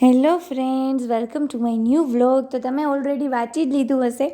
Hello friends, welcome to my new vlog. તો તમે already વાંચી જ લીધું હશે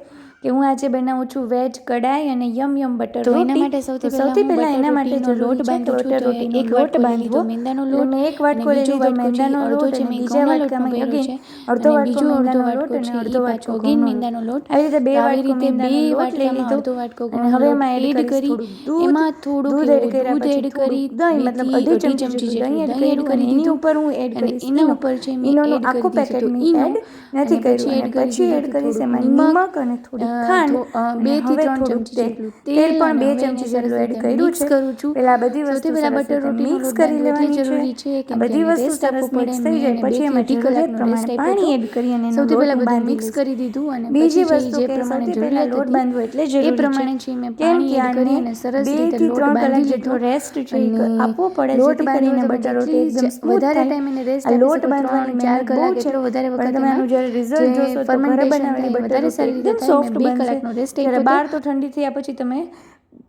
કે હું આજે બનાવું છું વેજ કડાઈ અને યમ બટર તો રોટી. એના માટે સૌથી પહેલા એના માટે લોટ જરૂરી છે કે બાંધું છું. બટર તો રોટીનો એક લોટ વાટકો લઈ બાંધવો. લીધો મેંદાનો એટલે લોટ મેં એક અને વાટકો લઈ બીજો લીધો વાટકો છે મેંદાનો અડધો લોટ છે અને મેં બીજા ઘઉંના લોટનો વાટકામાં ભર્યો અગેન છે અડધો અને વાટકો બીજો અડધો મેંદાનો વાટકો લોટ અને છે અડધો એ વાટકો પાછો અગેન ઘઉંનો લોટ. મેંદાનો લોટ. આવી રીતે તો 2 આવી વાટકો રીતે બે મેંદાનો લોટ લઈ વાટકામાં લીધો અડધો વાટકો અને ઘઉંનો હવે લોટ એમાં એડ એડ કરીશ કરી થોડુંક એમાં થોડુંક દૂધ એડ એવું કર્યા દૂધ પછી એડ કરી થોડુંક દહીં, 2 મતલબ થી અઢી 2.5 ચમચી ચમચી જેટલું જેટલું દહીં એડ દહીં એડ કર્યું અને કરી એની દીધું ઉપર હું એડ અને કરીશ એના ઈનો. ઉપર છે મેં ઈનોનું એડ કરી આખું દીધું પેકેટ હતું મેં ઈનો એડ નથી અને કર્યું પછી અને એડ કરી પછી દીધું એડ હતું કરીશ થોડુંક એમાં નિમક અને થોડી ખાંડ 2 અને થી હવે 3 થોડુંક ચમચી જેટલું તેલ તેલ પણ અને 2 હવે એને ચમચી સરસ જેટલું એડ રીતે કર્યું મિક્સ છે. કરું છું. પહેલા આ બધી સૌથી વસ્તુ પહેલા સરસ બટર રીતે રોટીનો મિક્સ લોટ કરી બાંધવો એટલે લેવાની છે. જરૂરી છે આ કેમ કે બધી એને વસ્તુ રેસ્ટ આપવો સરસ પડે. મિક્સ થઈ મેં જાય એને 2 પછી થી એમાં અઢી જરૂરિયાત કલાકનો રેસ્ટ પ્રમાણે આપ્યો હતો. પાણી એડ કરી અને એનો સૌથી લોટ પહેલાં હું બધું બાંધી મિક્સ લઈશ. કરી દીધું અને બીજી પછી છે વસ્તુ જે કે પ્રમાણે સૌથી પહેલા જરૂરિયાત લોટ હતી બાંધવો એટલે એ જરૂરી છે, પ્રમાણે છે મેં કેમ પાણી કે એડ આને કરી અને સરસ 2 રીતે થી લોટ 3 બાંધી કલાક લીધો. જેટલો રેસ્ટ છે અને એ આપવો પડે લોટ જેથી બાંધવો કરીને તમે બટર રોટી જેટલી એકદમ સ્મૂથ વધારે થાય. ટાઈમ એને રેસ્ટ આ આપી લોટ શકો બાંધવાની 3-4 મહેનત બહુ કલાક છે, એટલો વધારે પણ વખત તમે એમાં આનું જ્યારે જે રિઝલ્ટ જોશો તો ઘરે ફર્મેન્ટેશન બનાવેલી થાય બટર વધારે રોટી સારી રીતે એકદમ થાય. સોફ્ટ મેં 2 બનશે, કલાકનો રેસ્ટ જ્યારે આપ્યો હતો. બહાર તો ઠંડી થયા પછી તમે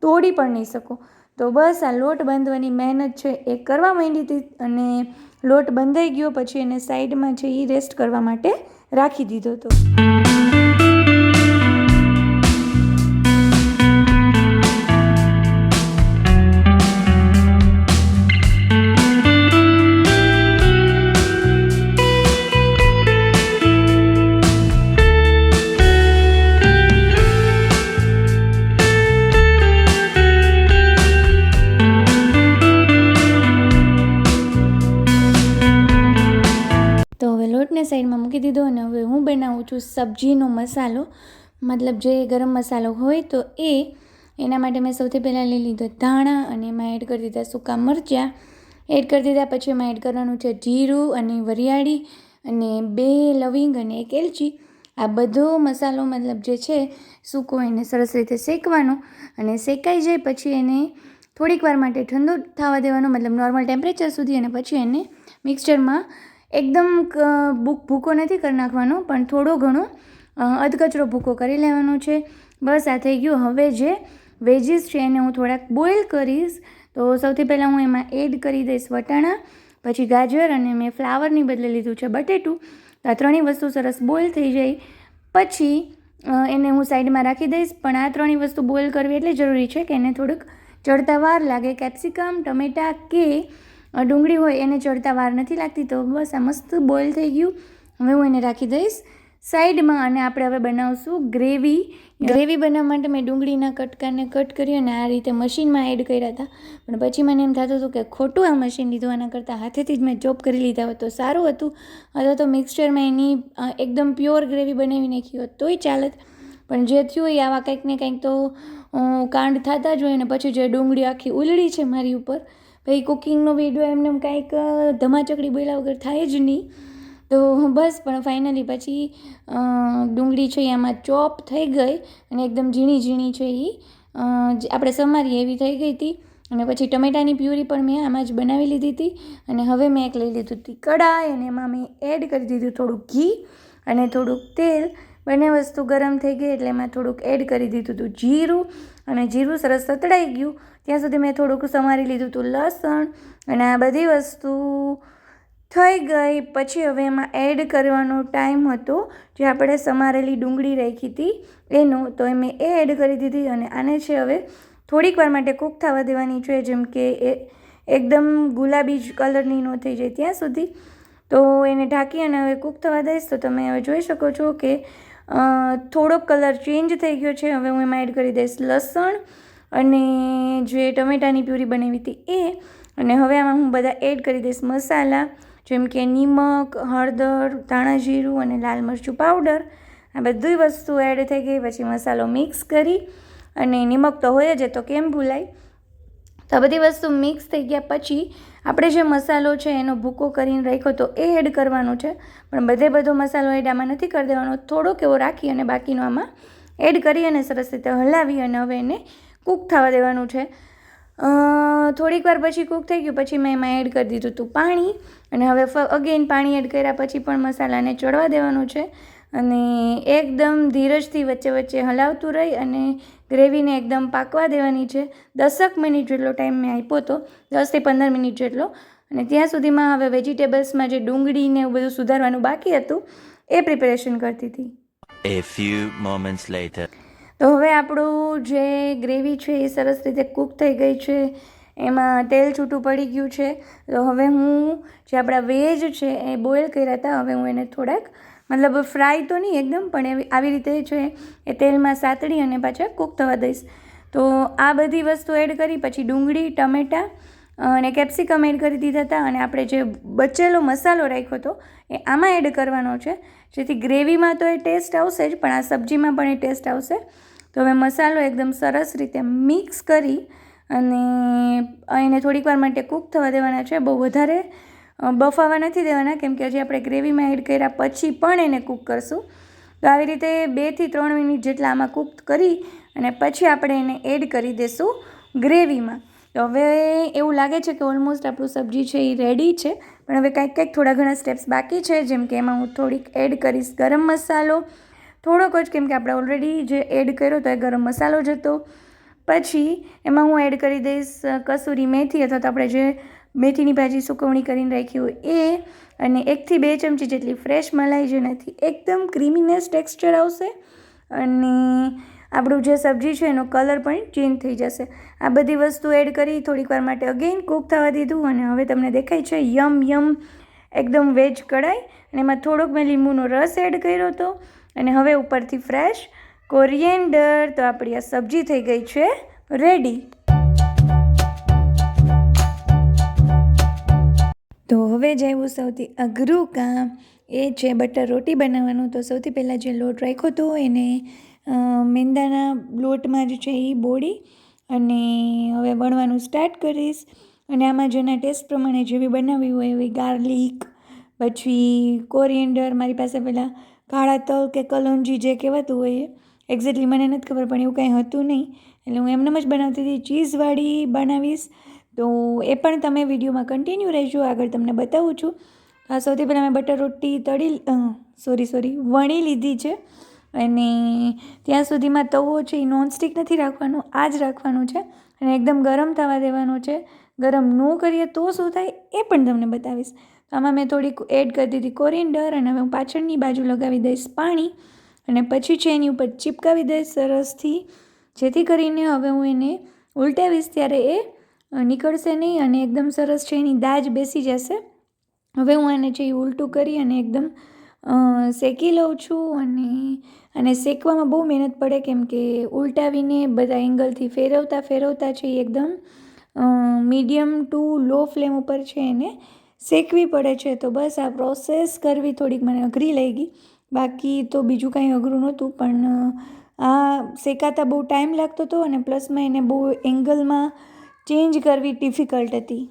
તોડી પણ નહીં શકો. તો બસ આ લોટ બાંધવાની મહેનત છે એ કરવા માંડી હતી અને લોટ બંધાઈ ગયો પછી એને સાઈડમાં છે એ રેસ્ટ કરવા માટે રાખી દીધો હતો. તો હવે લોટને સાઈડમાં મૂકી દીધો અને હવે હું બનાવું છું સબ્જીનો મસાલો, મતલબ જે ગરમ મસાલો હોય તો એના માટે મેં સૌથી પહેલાં લઈ લીધો ધાણા અને એમાં એડ કરી દીધા સૂકા મરચાં એડ કરી દીધા. પછી એમાં એડ કરવાનું છે જીરું અને વરિયાળી અને 2 લવિંગ અને 1 એલચી. આ બધો મસાલો મતલબ જે છે સૂકો એને સરસ રીતે શેકવાનો અને શેકાઈ જાય પછી એને થોડીક વાર માટે ઠંડો થવા દેવાનો, મતલબ નોર્મલ ટેમ્પરેચર સુધી, અને પછી એને મિક્સચરમાં એકદમ ભૂકો નથી કરી નાખવાનો પણ થોડો ઘણો અધકચરો ભૂકો કરી લેવાનો છે. બસ આ થઈ ગયું. હવે જે વેજીસ છે એને હું થોડાક બોઇલ કરીશ. તો સૌથી પહેલાં હું એમાં એડ કરી દઈશ વટાણા, પછી ગાજર અને મેં ફ્લાવરની બદલે લીધું છે બટેટું. તો આ ત્રણેય વસ્તુ સરસ બોઇલ થઈ જાય પછી એને હું સાઈડમાં રાખી દઈશ. પણ આ ત્રણેય વસ્તુ બોઇલ કરવી એટલે જરૂરી છે કે એને થોડુંક ચડતા વાર લાગે. કેપ્સિકમ, ટમેટા કે ડુંગળી હોય એને ચડતા વાર નથી લાગતી. તો બસ આ મસ્ત બોઇલ થઈ ગયું. હવે હું એને રાખી દઈશ સાઈડમાં અને આપણે હવે બનાવશું ગ્રેવી. ગ્રેવી બનાવવા માટે મેં ડુંગળીના કટકાને કટ કરી અને આ રીતે મશીનમાં એડ કર્યા હતા, પણ પછી મને એમ થતું હતું કે ખોટું આ મશીન લીધું, આના કરતાં હાથેથી જ મેં ચોપ કરી લીધા હોત તો સારું હતું, અથવા તો મિક્સચરમાં એની એકદમ પ્યોર ગ્રેવી બનાવી નાખી હોત તોય ચાલત. પણ જે થયું એ આવા કંઈક ને કંઈક તો કાંડ થતા જ હોય. ને પછી જે ડુંગળી આખી ઉલળી છે મારી ઉપર, ભાઈ કુકિંગનો વિડીયો એમને કાંઈક ધમાચકડી બોલ્યા વગર થાય જ નહીં. તો બસ પણ ફાઇનલી પછી ડુંગળી છે એ આમાં ચોપ થઈ ગઈ અને એકદમ ઝીણી ઝીણી છે એ આપણે સમારીએ એવી થઈ ગઈ હતી. અને પછી ટમેટાની પ્યુરી પણ મેં આમાં જ બનાવી લીધી હતી. અને હવે મેં એક લઈ લીધું હતી કડાઈ અને એમાં મેં એડ કરી દીધું થોડુંક ઘી અને થોડુંક તેલ. બંને વસ્તુ ગરમ થઈ ગઈ એટલે એમાં થોડુંક એડ કરી દીધું હતું જીરું, અને જીરું સરસ સતળાઈ ગયું ત્યાં સુધી મેં થોડુંક સમારી લીધું હતું લસણ. અને આ બધી વસ્તુ થઈ ગઈ પછી હવે એમાં એડ કરવાનો ટાઈમ હતો જે આપણે સમારેલી ડુંગળી રાખી હતી એનો, તો મેં એ એડ કરી દીધી. અને આને છે હવે થોડીક વાર માટે કૂક થવા દેવાની છે, જેમ કે એ એકદમ ગુલાબી કલરની ન થઈ જાય ત્યાં સુધી. તો એને ઢાંકી અને હવે કૂક થવા દઈશ. તો તમે હવે જોઈ શકો છો કે થોડોક કલર ચેન્જ થઈ ગયો છે. હવે હું એમાં એડ કરી દઈશ લસણ અને જે ટમેટાની પ્યુરી બનાવી હતી એ. અને હવે આમાં હું બધા એડ કરી દઈશ મસાલા, જેમ કે નિમક, હળદર, ધાણા જીરું અને લાલ મરચું પાવડર. આ બધી વસ્તુ એડ થઈ ગઈ. પછી મસાલો મિક્સ કરી અને નિમક તો હોય જ, તો કેમ ભૂલાય. તો આ બધી વસ્તુ મિક્સ થઈ ગયા પછી આપણે જે મસાલો છે એનો ભૂકો કરીને રાખ્યો તો એ એડ કરવાનો છે. પણ બધો મસાલો એડ આમાં નથી કરી દેવાનો, થોડોક એવો રાખી અને બાકીનો આમાં એડ કરી અને સરસ રીતે હલાવી અને હવે એને કૂક થવા દેવાનું છે. થોડીક વાર પછી કૂક થઈ ગયું પછી મેં એમાં એડ કરી દીધું હતું પાણી. અને હવે અગેન પાણી એડ કર્યા પછી પણ મસાલાને ચડવા દેવાનું છે અને એકદમ ધીરજથી વચ્ચે વચ્ચે હલાવતું રહી અને ગ્રેવીને એકદમ પાકવા દેવાની છે. 10 મિનિટ જેટલો ટાઈમ મેં આપ્યો હતો, 10 થી 15 મિનિટ જેટલો. અને ત્યાં સુધીમાં હવે વેજીટેબલ્સમાં જે ડુંગળીને એવું બધું સુધારવાનું બાકી હતું એ પ્રિપેરેશન કરતી હતી. A few moments later. તો હવે આપણું જે ગ્રેવી છે એ સરસ રીતે કૂક થઈ ગઈ છે, એમાં તેલ છૂટું પડી ગયું છે. તો હવે હું જે આપણા વેજ છે એ બોઇલ કર્યા હતા, હવે હું એને થોડાક મતલબ ફ્રાય તો નહીં એકદમ, પણ આવી રીતે છે એ તેલમાં સાતળી અને પાછા કૂક થવા દઈશ. તો આ બધી વસ્તુ એડ કરી પછી ડુંગળી, ટમેટાં અને કેપ્સિકમ એડ કરી દીધા હતા, અને આપણે જે બચેલો મસાલો રાખ્યો હતો એ આમાં એડ કરવાનો છે, જેથી ગ્રેવીમાં તો એ ટેસ્ટ આવશે જ, પણ આ સબ્જીમાં પણ એ ટેસ્ટ આવશે. તો હવે મસાલો એકદમ સરસ રીતે મિક્સ કરી અને એને થોડીક વાર માટે કૂક થવા દેવાના છે. બહુ વધારે બફાવા નથી દેવાના, કેમ કે હજી આપણે ગ્રેવીમાં એડ કર્યા પછી પણ એને કૂક કરશું. તો આવી રીતે 2 થી 3 મિનિટ જેટલા આમાં કૂક કરી અને પછી આપણે એને એડ કરી દઈશું ગ્રેવીમાં. તો હવે એવું લાગે છે કે ઓલમોસ્ટ આપણું સબ્જી છે એ રેડી છે, પણ હવે કંઈક થોડા ઘણા સ્ટેપ્સ બાકી છે, જેમ કે એમાં હું થોડીક એડ કરીશ ગરમ મસાલો થોડોક જ, કેમ કે આપણે ઓલરેડી જે એડ કર્યો તો એ ગરમ મસાલો જ હતો. પછી એમાં હું એડ કરી દઈશ કસૂરી મેથી, અથવા તો આપણે જે મેથીની ભાજી સુકવણી કરીને રાખી હોય એ, અને 1 થી 2 ચમચી જેટલી ફ્રેશ મલાઈ, જેનાથી એકદમ ક્રીમીનેસ ટેક્સચર આવશે અને આપણું જે સબ્જી છે એનો કલર પણ ચેન્જ થઈ જશે. આ બધી વસ્તુ એડ કરી થોડીક વાર માટે અગેન કૂક થવા દીધું, અને હવે તમને દેખાય છે યમ એકદમ વેજ કઢાઈ, અને એમાં થોડોક મેં લીંબુનો રસ એડ કર્યો હતો, અને હવે ઉપરથી ફ્રેશ કોરિએન્ડર. તો આપણી આ સબ્જી થઈ ગઈ છે રેડી. તો હવે જે એવું સૌથી અઘરું કામ એ છે બટર રોટી બનાવવાનું. તો સૌથી પહેલાં જે લોટ રાખ્યો હતો એને મેંદાના લોટમાં જ છે એ બોળી અને હવે વણવાનું સ્ટાર્ટ કરીશ. અને આમાં જેના ટેસ્ટ પ્રમાણે જેવી બનાવવી હોય એવી ગાર્લિક, પછી કોરિએન્ડર, મારી પાસે પહેલાં કાળા તલ કે કલોંજી જે કહેવાતું હોય એ એક્ઝેક્ટલી મને નથી ખબર, પણ એવું કંઈ હતું નહીં, એટલે હું એમનેમ જ બનાવતી હતી. ચીઝવાળી બનાવીશ, તો એ પણ તમે વિડીયોમાં કન્ટિન્યુ રહેજો, આગળ તમને બતાવું છું. સૌથી પહેલાં મેં બટર રોટી વણી લીધી છે, અને ત્યાં સુધીમાં તવો છે એ નોનસ્ટિક નથી રાખવાનો, આ જ રાખવાનું છે, અને એકદમ ગરમ થવા દેવાનો છે. ગરમ ન કરીએ તો શું થાય એ પણ તમને બતાવીશ. તો આમાં મેં થોડીક એડ કરી દીધી કોરિએન્ડર, અને હવે હું પાછળની બાજુ લગાવી દઈશ પાણી, અને પછી છે એની ઉપર ચીપકાવી દઈશ સરસથી, જેથી કરીને હવે હું એને ઉલટાવીશ ત્યારે એ નીકળશે નહીં અને એકદમ સરસ છે એની દાજ બેસી જશે. હવે હું આને છે એ ઉલટું કરી અને એકદમ શેકી લઉં છું, અને શેકવામાં બહુ મહેનત પડે, કેમ કે ઉલટાવીને બધા એંગલથી ફેરવતા છે એ એકદમ મીડિયમ ટુ લો ફ્લેમ ઉપર છે એને શેકવી પડે છે. તો બસ આ પ્રોસેસ કરવી થોડીક મને અઘરી લાગી, બાકી તો બીજું કાંઈ અઘરું નહોતું, પણ આ શેકાતા બહુ ટાઈમ લાગતો હતો, અને પ્લસમાં એને બહુ એંગલમાં ચેન્જ કરવી ડિફિકલ્ટ હતી.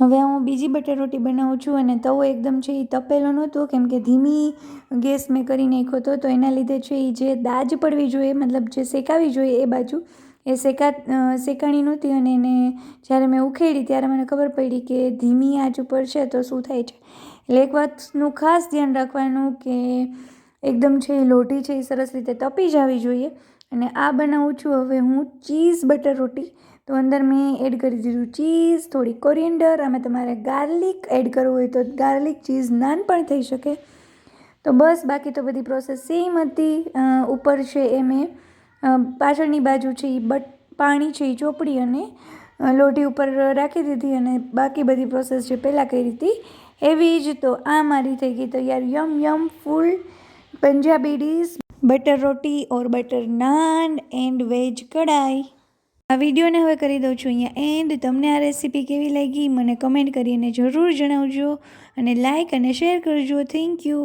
હવે હું બીજી બટર રોટી બનાવું છું, અને તવો એકદમ છે એ તપેલો નહોતો, કેમ કે ધીમી ગેસ મેં કરી નાખ્યો હતો, તો એના લીધે છે એ જે દાજ પડવી જોઈએ, મતલબ જે શેકાવી જોઈએ એ બાજુ એ શેકાણી નહોતી, અને એને જ્યારે મેં ઉખેડી ત્યારે મને ખબર પડી કે ધીમી આંચ ઉપર છે તો શું થાય છે. એટલે એક વાતનું ખાસ ધ્યાન રાખવાનું કે એકદમ છે એ લોટી છે એ સરસ રીતે તપી જવી જોઈએ. અને આ બનાવું છું હવે હું ચીઝ બટર રોટી. તો અંદર મેં એડ કરી દીધું ચીઝ, થોડી કોરિએન્ડર, આમાં તમારે ગાર્લિક એડ કરવું હોય તો ગાર્લિક ચીઝ નાન પણ થઈ શકે. તો બસ બાકી તો બધી પ્રોસેસ સેમ હતી. ઉપર છે એ મેં પાછળની બાજુ છે એ પાણી છે એ ચોપડી અને લોટી ઉપર રાખી દીધી, અને બાકી બધી પ્રોસેસ જે પહેલાં કરી હતી એવી જ. તો આ મારી થઈ ગઈ તૈયાર yum full Punjabi dish butter roti or butter naan and veg kadai. આ વિડીયોને હવે કરી દઉં છું અહીંયા એન્ડ. તમને આ રેસીપી કેવી લાગી મને કમેન્ટ કરીને જરૂર જણાવજો, અને લાઇક અને શેર કરજો. Thank you.